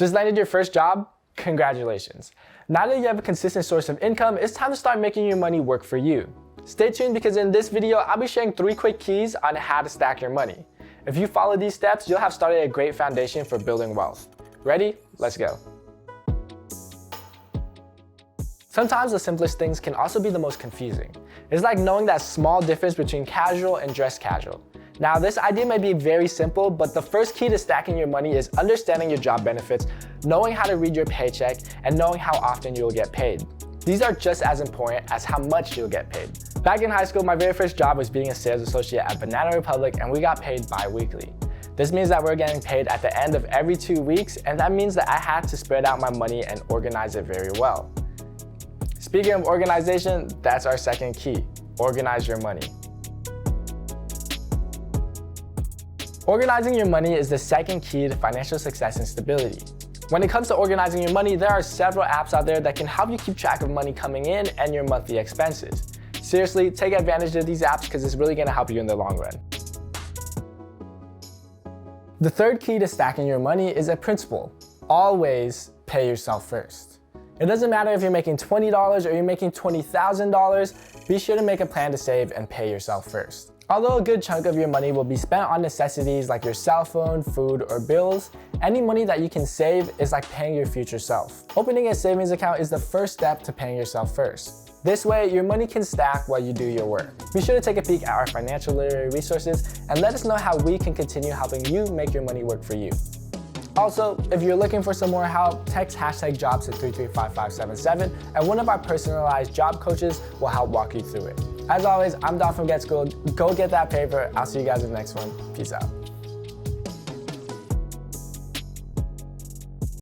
Just landed your first job? Congratulations. Now that you have a consistent source of income, it's time to start making your money work for you. Stay tuned because in this video, I'll be sharing 3 quick keys on how to stack your money. If you follow these steps, you'll have started a great foundation for building wealth. Ready? Let's go. Sometimes the simplest things can also be the most confusing. It's like knowing that small difference between casual and dress casual. Now, this idea may be very simple, but the first key to stacking your money is understanding your job benefits, knowing how to read your paycheck, and knowing how often you'll get paid. These are just as important as how much you'll get paid. Back in high school, my very first job was being a sales associate at Banana Republic, and we got paid bi-weekly. This means that we're getting paid at the end of every 2 weeks, and that means that I had to spread out my money and organize it very well. Speaking of organization, that's our second key. Organize your money. Organizing your money is the second key to financial success and stability. When it comes to organizing your money, there are several apps out there that can help you keep track of money coming in and your monthly expenses. Seriously, take advantage of these apps because it's really going to help you in the long run. The third key to stacking your money is a principle. Always pay yourself first. It doesn't matter if you're making $20 or you're making $20,000, be sure to make a plan to save and pay yourself first. Although a good chunk of your money will be spent on necessities like your cell phone, food, or bills, any money that you can save is like paying your future self. Opening a savings account is the first step to paying yourself first. This way, your money can stack while you do your work. Be sure to take a peek at our financial literary resources and let us know how we can continue helping you make your money work for you. Also, if you're looking for some more help, text #jobs to 335577 and one of our personalized job coaches will help walk you through it. As always, I'm Don from Get Schooled. Go get that paper. I'll see you guys in the next one. Peace out.